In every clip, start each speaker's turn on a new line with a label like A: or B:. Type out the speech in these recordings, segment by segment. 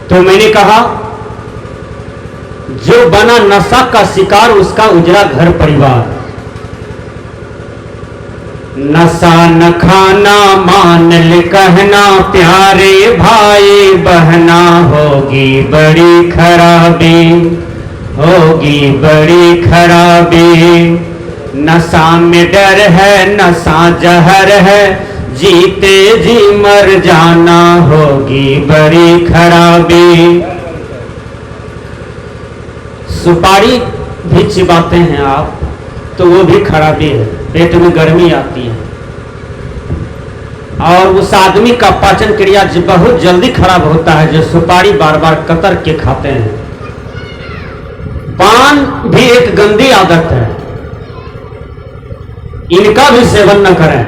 A: तो मैंने कहा जो बना नशा का शिकार उसका उजड़ा घर परिवार। नशा न खाना मान ले कहना प्यारे भाई बहना, होगी बड़ी खराबी, होगी बड़ी खराबी। नशा में डर है, नशा जहर है, जीते जी मर जाना, होगी बड़ी खराबी। सुपारी भी चिबाते हैं आप तो वो भी खराबी है, पेट में गर्मी आती है और उस आदमी का पाचन क्रिया बहुत जल्दी खराब होता है जो सुपारी बार बार कतर के खाते हैं। पान भी एक गंदी आदत है, इनका भी सेवन न करें।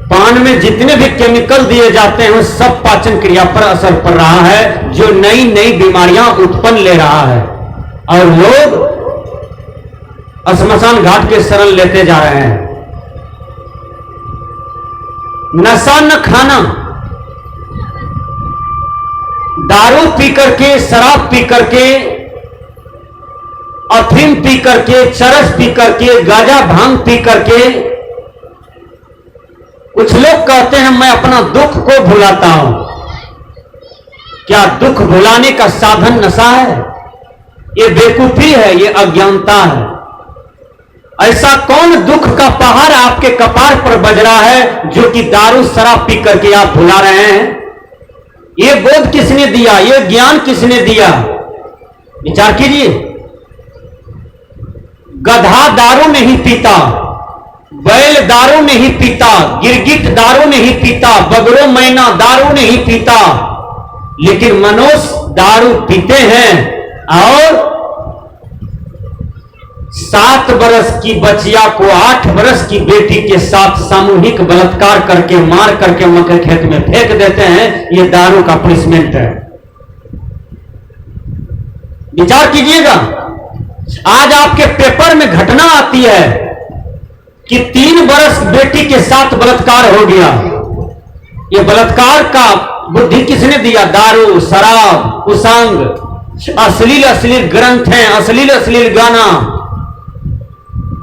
A: पान में जितने भी केमिकल दिए जाते हैं वो सब पाचन क्रिया पर असर पड़ रहा है, जो नई नई बीमारियां उत्पन्न ले रहा है और लोग श्मशान घाट के शरण लेते जा रहे हैं। नशा न खाना, दारू पी करके, शराब पी करके, अफीम पी करके, चरस पी करके, गांजा भांग पी करके कुछ लोग कहते हैं मैं अपना दुख को भुलाता हूं। क्या दुख भुलाने का साधन नशा है? ये बेवकूफी है, ये अज्ञानता है। ऐसा कौन दुख का पहाड़ आपके कपार पर बज रहा है जो कि दारू शराब पी करके आप भुला रहे हैं? ये बोध किसने दिया? ये ज्ञान किसने दिया? विचार कीजिए। गधा दारू नहीं पीता, बैल दारू नहीं पीता, गिरगिट दारू नहीं पीता, बगरो मैना दारू नहीं पीता, लेकिन मनुष्य दारू पीते हैं और 7 बरस की बचिया को 8 बरस की बेटी के साथ सामूहिक बलात्कार करके मार करके मक्के खेत में फेंक देते हैं। यह दारू का पनिशमेंट है। विचार कीजिएगा। आज आपके पेपर में घटना आती है कि 3 बरस बेटी के साथ बलात्कार हो गया। यह बलात्कार का बुद्धि किसने दिया? दारू, शराब, कुसंग, अश्लील अश्लील ग्रंथ हैं, अश्लील अश्लील गाना।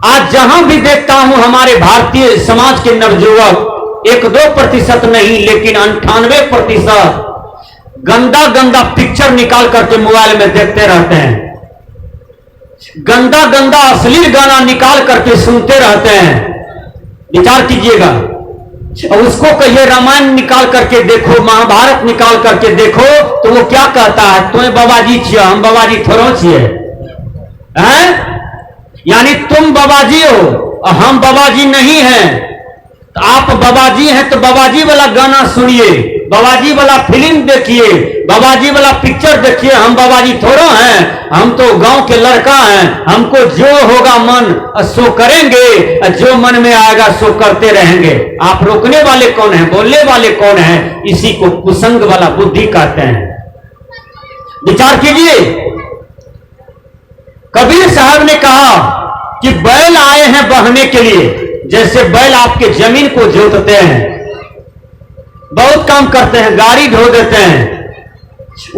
A: आज जहां भी देखता हूं हमारे भारतीय समाज के नवयुवक 1-2% नहीं लेकिन 98% गंदा गंदा पिक्चर निकाल करके मोबाइल में देखते रहते हैं, गंदा गंदा अश्लील गाना निकाल करके सुनते रहते हैं। विचार कीजिएगा। और उसको कहिए रामायण निकाल करके देखो, महाभारत निकाल करके देखो तो वो क्या कहता है? तुम्हें बाबाजी छिए, हम बाबाजी थोड़ो छिए हैं? यानी तुम बाबाजी हो और हम बाबाजी नहीं हैं। तो आप बाबाजी हैं तो बाबाजी वाला गाना सुनिए, बाबाजी वाला फिल्म देखिए, बाबाजी वाला पिक्चर देखिए। हम बाबाजी थोड़ो हैं, हम तो गांव के लड़का हैं। हमको जो होगा मन सो करेंगे, जो मन में आएगा सो करते रहेंगे। आप रोकने वाले कौन हैं? बोलने वाले कौन हैं? इसी को कुसंग वाला बुद्धि कहते हैं। विचार कीजिए। कबीर साहब ने कहा कि बैल आए हैं बहने के लिए। जैसे बैल आपके जमीन को जोतते हैं, बहुत काम करते हैं, गाड़ी ढो देते हैं,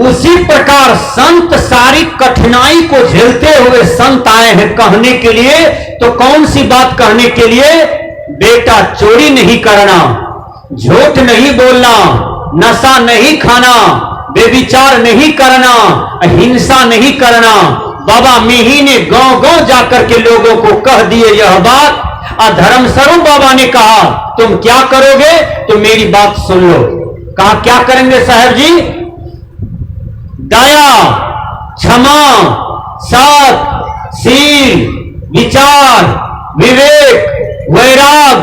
A: उसी प्रकार संत सारी कठिनाई को झेलते हुए संत आए हैं कहने के लिए। तो कौन सी बात कहने के लिए? बेटा चोरी नहीं करना, झूठ नहीं बोलना, नशा नहीं खाना, बेविचार नहीं करना, हिंसा नहीं करना। बाबा मिही ने गांव गांव जाकर के लोगों को कह दिए यह बात। धर्म स्वरूप बाबा ने कहा तुम क्या करोगे? तो मेरी बात सुन लो। कहा क्या करेंगे साहब जी? दया, क्षमा, सत, शील, विचार, विवेक, वैराग,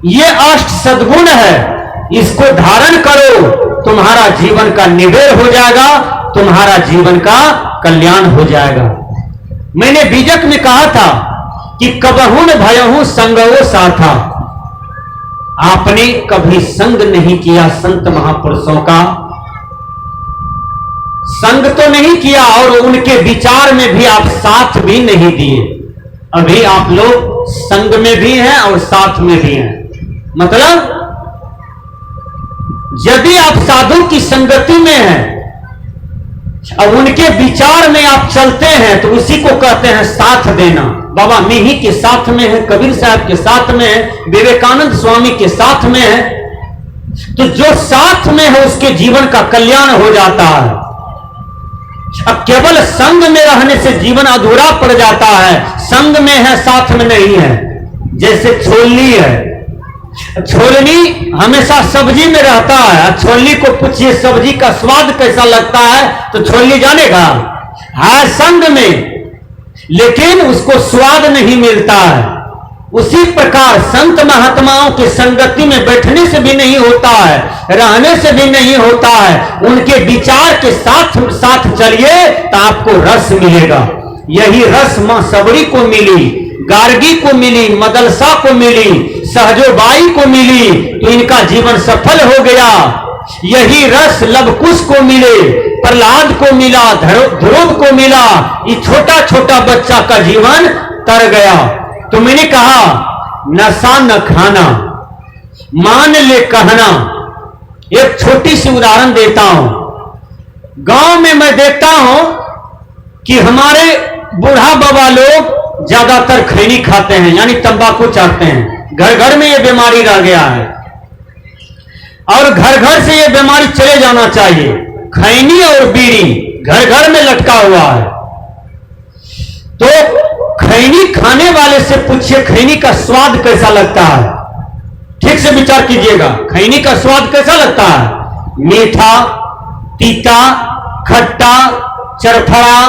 A: ये 8 सद्गुण है। इसको धारण करो, तुम्हारा जीवन का निबेड़ हो जाएगा, तुम्हारा जीवन का कल्याण हो जाएगा। मैंने बीजक में कहा था कि कबहू न भयहू संगो साथा। आपने कभी संग नहीं किया संत महापुरुषों का, संग तो नहीं किया और उनके विचार में भी आप साथ भी नहीं दिए। अभी आप लोग संग में भी हैं और साथ में भी हैं। मतलब यदि आप साधु की संगति में हैं, अब उनके विचार में आप चलते हैं, तो उसी को कहते हैं साथ देना। बाबा मिही के साथ में है, कबीर साहब के साथ में है, विवेकानंद स्वामी के साथ में है, तो जो साथ में है उसके जीवन का कल्याण हो जाता है। अब केवल संग में रहने से जीवन अधूरा पड़ जाता है, संग में है साथ में नहीं है। जैसे छोलनी है, छोलनी हमेशा सब्जी में रहता है, छोलनी को पूछिए सब्जी का स्वाद कैसा लगता है, तो छोलनी जानेगा, है संग में, लेकिन उसको स्वाद नहीं मिलता है। उसी प्रकार संत महात्माओं की संगति में बैठने से भी नहीं होता है, रहने से भी नहीं होता है, उनके विचार के साथ साथ चलिए तो आपको रस मिलेगा। यही रस मां सबरी को मिली, गार्गी को मिली, मदलसा को मिली, सहजोबाई को मिली, तो इनका जीवन सफल हो गया। यही रस लवकुश को मिले, प्रहलाद को मिला, ध्रुव को मिला, ये छोटा छोटा बच्चा का जीवन तर गया। तो मैंने कहा नशा न खाना, मान ले कहना। एक छोटी सी उदाहरण देता हूं। गांव में मैं देखता हूं कि हमारे बूढ़ा बाबा लोग ज्यादातर खैनी खाते हैं, यानी तंबाकू चाटते हैं। घर घर में यह बीमारी रह गया है और घर घर से यह बीमारी चले जाना चाहिए। खैनी और बीड़ी घर घर में लटका हुआ है। तो खैनी खाने वाले से पूछिए खैनी का स्वाद कैसा लगता है। ठीक से विचार कीजिएगा, खैनी का स्वाद कैसा लगता है? मीठा, तीता, खट्टा, चरफड़ा,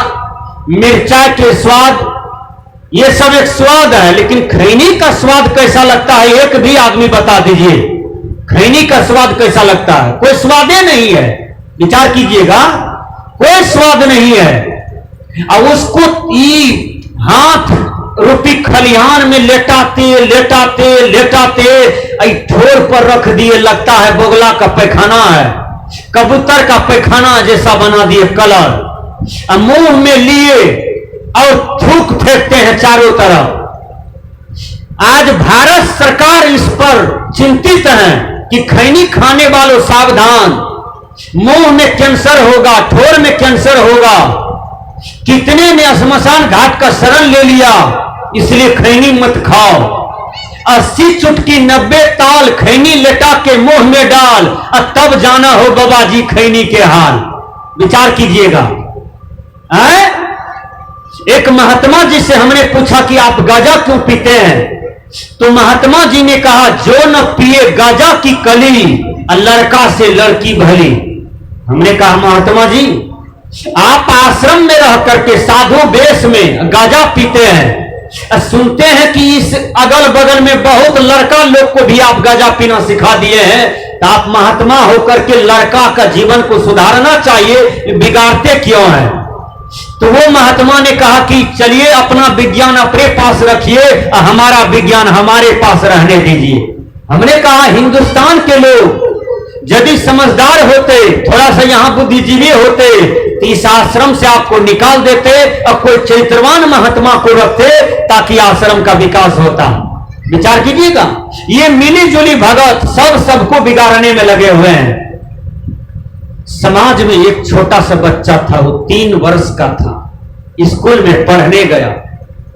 A: मिर्चा के स्वाद, ये सब एक स्वाद है। लेकिन खैनी का स्वाद कैसा लगता है, एक भी आदमी बता दीजिए। खैनी का स्वाद कैसा लगता है? कोई स्वादे नहीं है। विचार कीजिएगा, कोई स्वाद नहीं है। और उसको हाथ रूपी खलिहान में लेटाते लेटाते लेटाते ठोर पर रख दिए, लगता है बोगला का पैखाना है, कबूतर का पैखाना जैसा बना दिए कलर। मुंह में लिए और थूक फेंकते हैं चारों तरफ। आज भारत सरकार इस पर चिंतित है कि खैनी खाने वालों सावधान, मुंह में कैंसर होगा, ठोर में कैंसर होगा। कितने ने श्मशान घाट का शरण ले लिया, इसलिए खैनी मत खाओ। 80 चुटकी 90 ताल खैनी लेटा के मुंह में डाल, और तब जाना हो बाबा जी खैनी के हाल। विचार कीजिएगा। एक महात्मा जी से हमने पूछा कि आप गांजा क्यों पीते हैं, तो महात्मा जी ने कहा जो न पिए गांजा की कली, लड़का से लड़की भली। हमने कहा महात्मा जी आप आश्रम में रह करके साधु वेश में गांजा पीते हैं, सुनते हैं कि इस अगल बगल में बहुत लड़का लोग को भी आप गांजा पीना सिखा दिए हैं, तो आप महात्मा होकर के लड़का का जीवन को सुधारना चाहिए, बिगाड़ते क्यों हैं? तो वो महात्मा ने कहा कि चलिए अपना विज्ञान अपने पास रखिए, हमारा विज्ञान हमारे पास रहने दीजिए। हमने कहा हिंदुस्तान के लोग यदि समझदार होते, थोड़ा सा यहां बुद्धिजीवी होते, तो इस आश्रम से आपको निकाल देते और कोई चरित्रवान महात्मा को रखते, ताकि आश्रम का विकास होता। विचार कीजिएगा, ये मिली जुली भगत सब सबको बिगाड़ने में लगे हुए हैं। समाज में एक छोटा सा बच्चा था, वो 3 वर्ष का था, स्कूल में पढ़ने गया।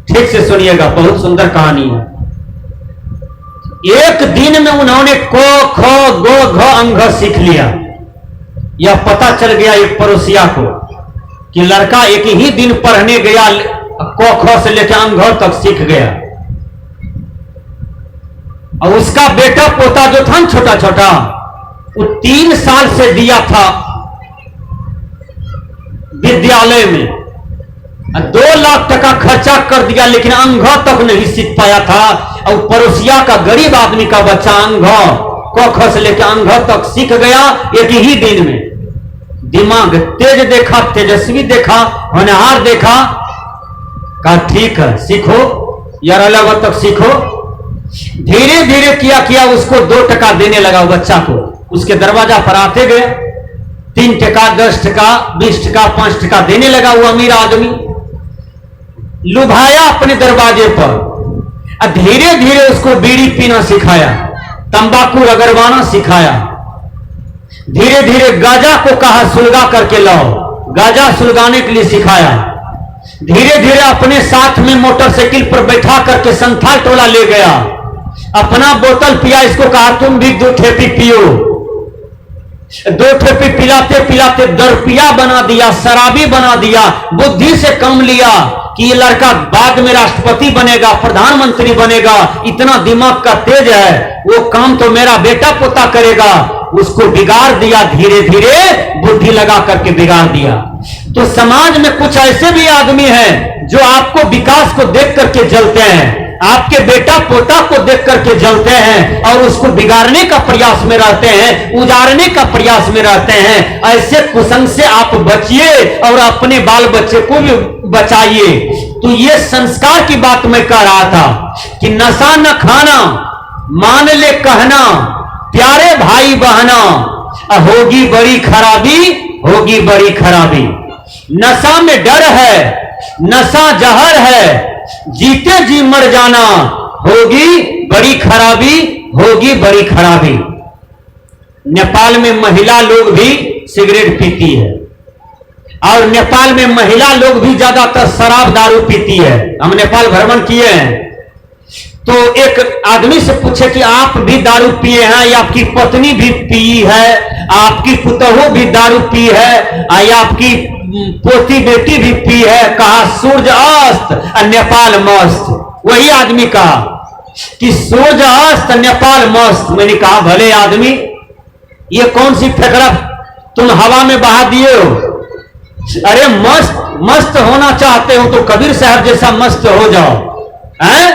A: ठीक से सुनिएगा, बहुत सुंदर कहानी है। एक दिन में उन्होंने क ख ग घ अंग सीख लिया। यह पता चल गया एक पड़ोसिया को कि लड़का एक ही दिन पढ़ने गया, क ख से लेकर अंग तक सीख गया। और उसका बेटा पोता जो था छोटा छोटा, वो 3 साल से दिया था विद्यालय में, 2 लाख टका खर्चा कर दिया, लेकिन अंग तक नहीं सीख पाया था। और पड़ोसिया का गरीब आदमी का बच्चा अंग क ख से लेकर अंग तक सीख गया एक ही दिन में। दिमाग तेज देखा, तेजस्वी देखा, होनहार देखा। कहा ठीक है सीखो यार, अलग तक सीखो। धीरे धीरे किया उसको 2 टका देने लगा बच्चा को। उसके दरवाजा पर आते गए, 3 टका, 10 टका, 20 टका, 5 टका देने लगा। वो अमीर आदमी लुभाया अपने दरवाजे पर। धीरे धीरे उसको बीड़ी पीना सिखाया, तंबाकू रगड़वाना सिखाया। धीरे धीरे गाजा को कहा सुलगा करके लाओ, गाजा सुलगाने के लिए सिखाया। धीरे धीरे अपने साथ में मोटरसाइकिल पर बैठा करके संथाल टोला ले गया, अपना बोतल पिया, इसको कहा तुम भी 2 ठेपी पियो। 2 ठेपी पिलाते पिलाते दरपिया बना दिया, शराबी बना दिया। बुद्धि से कम लिया कि ये लड़का बाद में राष्ट्रपति बनेगा, प्रधानमंत्री बनेगा, इतना दिमाग का तेज है, वो काम तो मेरा बेटा पोता करेगा। उसको बिगाड़ दिया, धीरे धीरे बुद्धि लगा करके बिगाड़ दिया। तो समाज में कुछ ऐसे भी आदमी हैं जो आपको विकास को देख करके जलते हैं, आपके बेटा पोता को देख करके जलते हैं और उसको बिगाड़ने का प्रयास में रहते हैं, उजाड़ने का प्रयास में रहते हैं। ऐसे कुसंग से आप बचिए और अपने बाल बच्चे को भी बचाइए। तो ये संस्कार की बात मैं कह रहा था कि नशा न खाना, मान ले कहना, प्यारे भाई बहना, होगी बड़ी खराबी, होगी बड़ी खराबी। नशा में डर है, नशा जहर है, जीते जी मर जाना, होगी बड़ी खराबी, होगी बड़ी खराबी। नेपाल में महिला लोग भी सिगरेट पीती है और नेपाल में महिला लोग भी ज्यादातर शराब दारू पीती है। हम नेपाल भ्रमण किए हैं, तो एक आदमी से पूछे कि आप भी दारू पिए हैं या आपकी पत्नी भी पी है, आपकी पुतहू भी दारू पी है या आपकी पोती बेटी भी पी है? कहा सूरज अस्त नेपाल मस्त। वही आदमी कहा कि सूरज अस्त नेपाल मस्त। मैंने कहा भले आदमी, ये कौन सी फेकड़ा तुम हवा में बहा दिए हो? अरे मस्त होना चाहते हो तो कबीर साहब जैसा मस्त हो जाओ, हैं?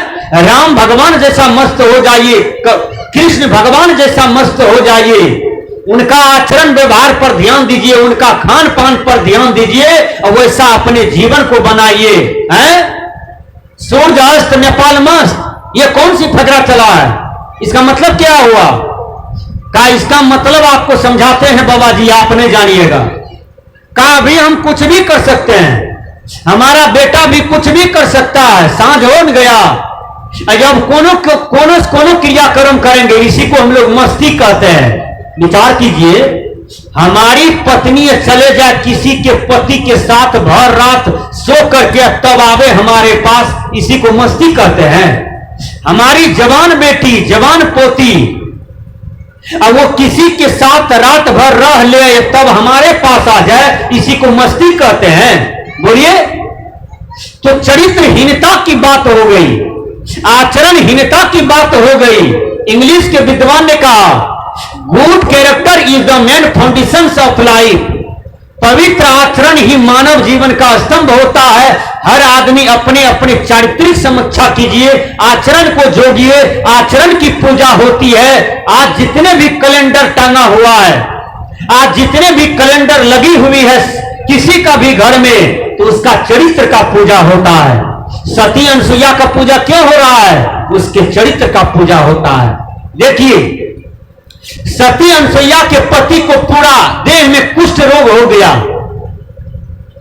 A: राम भगवान जैसा मस्त हो जाइए, कृष्ण भगवान जैसा मस्त हो जाइए। उनका आचरण व्यवहार पर ध्यान दीजिए, उनका खान पान पर ध्यान दीजिए और वैसा अपने जीवन को बनाइए। सूर्य अस्त नेपाल मस्त, ये कौन सी फकरा चला है? इसका मतलब क्या हुआ? का इसका मतलब आपको समझाते हैं बाबा जी, आपने जानिएगा। का अभी हम कुछ भी कर सकते हैं, हमारा बेटा भी कुछ भी कर सकता है। सांझ हो गया, जब कोनो क्रियाक्रम करेंगे, इसी को हम लोग मस्ती कहते हैं। विचार कीजिए, हमारी पत्नी चले जाए किसी के पति के साथ भर रात सो करके तब आवे हमारे पास, इसी को मस्ती कहते हैं। हमारी जवान बेटी, जवान पोती, अब वो किसी के साथ रात भर रह ले तब हमारे पास आ जाए, इसी को मस्ती कहते हैं। बोलिए, तो चरित्रहीनता की बात हो गई, आचरणहीनता की बात हो गई। इंग्लिश के विद्वान ने कहा good character is the main foundation of life. पवित्र आचरण ही मानव जीवन का स्तंभ होता है। हर आदमी अपने अपने चारित्रिक समीक्षा कीजिए, आचरण को जोड़िए, आचरण की पूजा होती है। आज जितने भी कैलेंडर टांगा हुआ है, आज जितने भी कैलेंडर लगी हुई है किसी का भी घर में, तो उसका चरित्र का पूजा होता है। सती अनसुईया का पूजा क्यों हो रहा है? उसके चरित्र का पूजा होता है। देखिए, सती अनसुईया के पति को पूरा देह में कुष्ठ रोग हो गया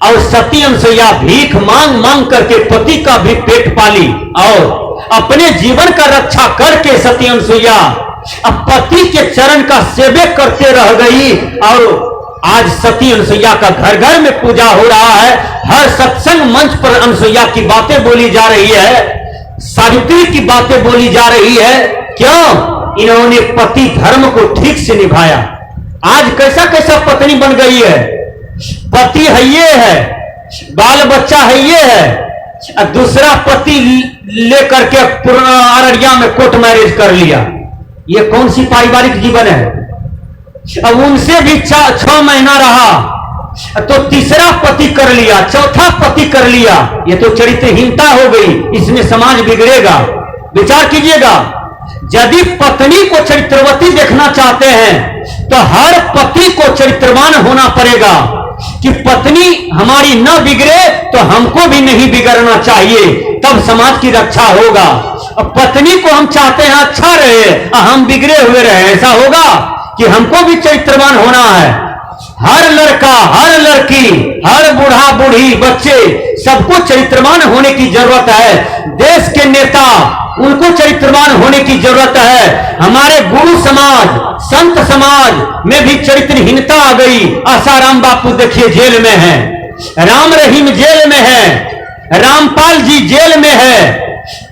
A: और सती अनसुईया भीख मांग मांग करके पति का भी पेट पाली और अपने जीवन का रक्षा करके सती अनसुईया अब पति के चरण का सेवे करते रह गई। और आज सती अनसुईया का घर घर में पूजा हो रहा है। हर सत्संग मंच पर अनसुईया की बातें बोली जा रही है, सावित्री की बातें बोली जा रही है। क्यों? इन्होंने पति धर्म को ठीक से निभाया। आज कैसा कैसा पत्नी बन गई है, पति है ये है, बाल बच्चा है ये है, दूसरा पति लेकर के अररिया में कोर्ट मैरिज कर लिया। ये कौन सी पारिवारिक जीवन है? अब उनसे भी 6 महीना रहा तो तीसरा पति कर लिया, चौथा पति कर लिया। ये तो चरित्रहीनता हो गई, इसमें समाज बिगड़ेगा। विचार कीजिएगा, यदि पत्नी को चरित्रवती देखना चाहते हैं तो हर पति को चरित्रवान होना पड़ेगा कि पत्नी हमारी न बिगड़े तो हमको भी नहीं बिगड़ना चाहिए, तब समाज की रक्षा होगा। अब पत्नी को हम चाहते हैं अच्छा रहे, हम बिगड़े हुए रहे, ऐसा होगा कि हमको भी चरित्रवान होना है। हर लड़का, हर लड़की, हर बूढ़ा बूढ़ी, बच्चे, सबको चरित्रवान होने की जरूरत है। देश के नेता, उनको चरित्रवान होने की जरूरत है। हमारे गुरु समाज, संत समाज में भी चरित्रहीनता आ गई। आसाराम बापू देखिए जेल में है, राम रहीम जेल में है, रामपाल जी जेल में है।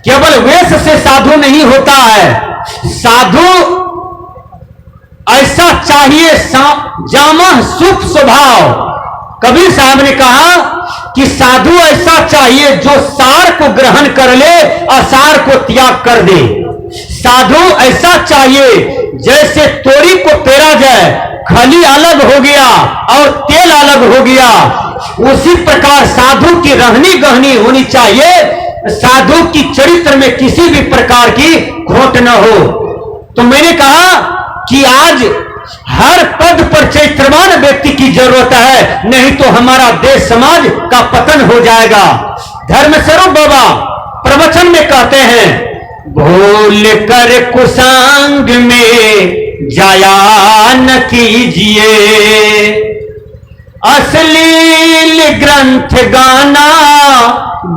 A: केवल वेश से साधु नहीं होता है, साधु ऐसा चाहिए जामा सुख स्वभाव। कबीर साहब ने कहा कि साधु ऐसा चाहिए जो सार को ग्रहण कर ले, असार को त्याग कर दे। साधु ऐसा चाहिए जैसे तोरी को पेरा जाए, खली अलग हो गया और तेल अलग हो गया, उसी प्रकार साधु की रहनी गहनी होनी चाहिए। साधु की चरित्र में किसी भी प्रकार की खोट न हो। तो मैंने कहा कि आज हर पद पर चरित्रवान व्यक्ति की जरूरत है, नहीं तो हमारा देश समाज का पतन हो जाएगा। धर्मस्वरूप बाबा प्रवचन में कहते हैं, भूल कर कुसंग में जाया न कीजिए, अश्लील ग्रंथ गाना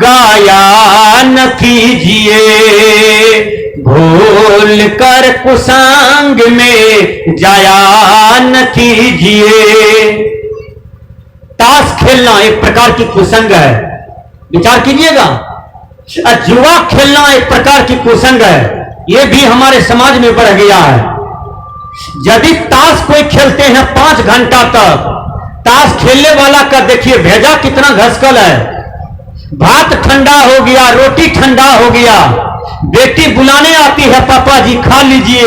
A: गाया न कीजिए। भूल कर कुसंग में जाया न कीजिए। ताश खेलना एक प्रकार की कुसंग है, विचार कीजिएगा। जुआ खेलना एक प्रकार की कुसंग है, यह भी हमारे समाज में बढ़ गया है। यदि ताश कोई खेलते हैं 5 घंटा तक, ताश खेलने वाला का देखिए भेजा कितना घसकल है। भात ठंडा हो गया, रोटी ठंडा हो गया, बेटी बुलाने आती है, पापा जी खा लीजिए,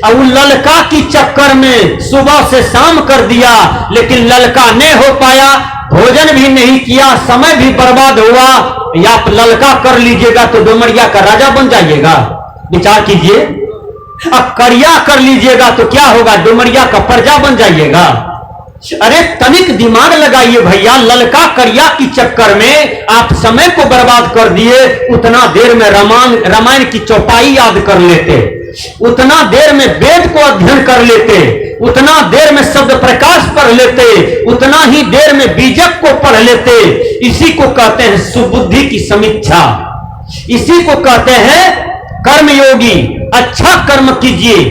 A: और वो ललका की चक्कर में सुबह से शाम कर दिया, लेकिन ललका नहीं हो पाया, भोजन भी नहीं किया, समय भी बर्बाद हुआ। या आप ललका कर लीजिएगा तो डुमरिया का राजा बन जाइएगा, विचार कीजिए। अब करिया कर लीजिएगा तो क्या होगा, डुमरिया का प्रजा बन जाइएगा। अरे तनिक दिमाग लगाइए भैया, ललका करिया की चक्कर में आप समय को बर्बाद कर दिए। उतना देर में रामायण की चौपाई याद कर लेते, उतना देर में वेद को अध्ययन कर लेते, उतना देर में शब्द प्रकाश पढ़ लेते, उतना ही देर में बीजक को पढ़ लेते। इसी को कहते हैं सुबुद्धि की समीक्षा, इसी को कहते हैं कर्मयोगी। अच्छा कर्म कीजिए,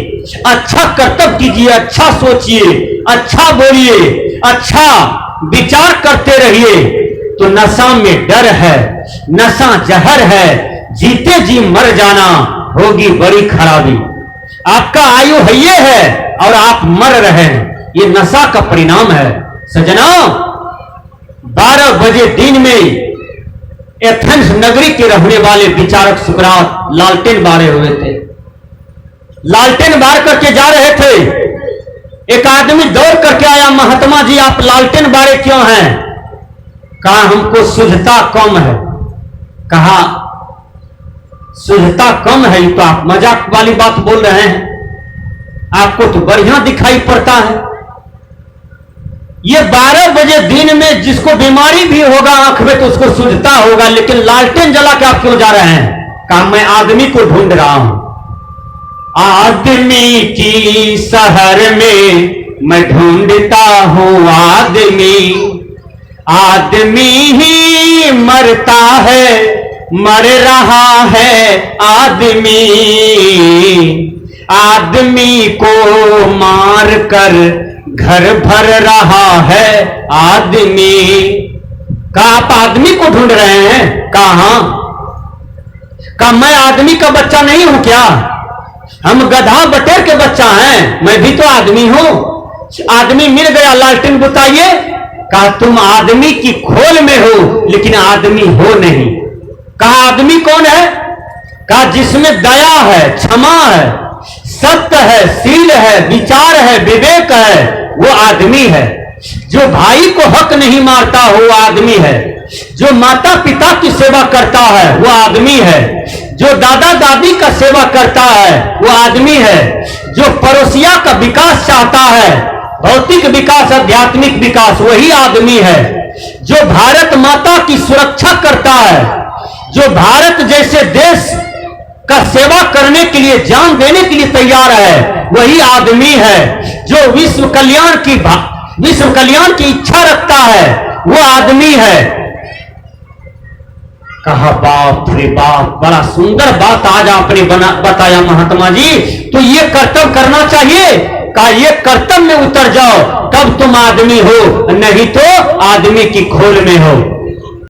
A: अच्छा कर्तव्य कीजिए, अच्छा सोचिए, अच्छा बोलिए, अच्छा विचार करते रहिए। तो नशा में डर है, नशा जहर है, जीते जी मर जाना होगी बड़ी खराबी। आपका आयु है ये है और आप मर रहे हैं, ये नशा का परिणाम है। सजना 12 बजे दिन में एथेंस नगरी के रहने वाले विचारक सुकरात लालटेन बारे हुए थे। लालटेन बार करके जा रहे थे, एक आदमी दौड़ करके आया, महात्मा जी आप लालटेन बारे क्यों हैं? कहा हमको शुद्धता कम है। कहा शुद्धता कम है, तो आप मजाक वाली बात बोल रहे हैं, आपको तो बढ़िया दिखाई पड़ता है। ये 12 बजे दिन में जिसको बीमारी भी होगा आंख में तो उसको शुद्धता होगा, लेकिन लालटेन जला के आप क्यों जा रहे हैं? कहा मैं आदमी को ढूंढ रहा हूं, आदमी की शहर में मैं ढूंढता हूं आदमी। आदमी ही मरता है, मर रहा है आदमी। आदमी को मार कर घर भर रहा है आदमी। कहा आप आदमी को ढूंढ रहे हैं? कहा मैं आदमी का बच्चा नहीं हूं क्या? हम गधा बटेर के बच्चा हैं, मैं भी तो आदमी हूं। आदमी मिल गया, लालटेन बुताइए। कहा तुम आदमी की खोल में हो लेकिन आदमी हो नहीं। कहा आदमी कौन है? कहा जिसमें दया है, क्षमा है, सत्य है, शील है, विचार है, विवेक है, वो आदमी है। जो भाई को हक नहीं मारता हो वो आदमी है। जो माता पिता की सेवा करता है वो आदमी है। जो दादा दादी का सेवा करता है वो आदमी है। जो पड़ोसिया का विकास चाहता है, भौतिक विकास, आध्यात्मिक विकास, वही आदमी है। जो भारत माता की सुरक्षा करता है, जो भारत जैसे देश का सेवा करने के लिए, जान देने के लिए तैयार है, वही आदमी है। जो विश्व कल्याण की विश्व कल्याण की इच्छा रखता है, वो आदमी है। कहा बाप रे बाप, बड़ा सुंदर बात आज आपने बताया महात्मा जी। तो ये कर्तव्य करना चाहिए। कहा ये कर्तव्य में उतर जाओ, तब तुम आदमी हो, नहीं तो आदमी की खोल में हो।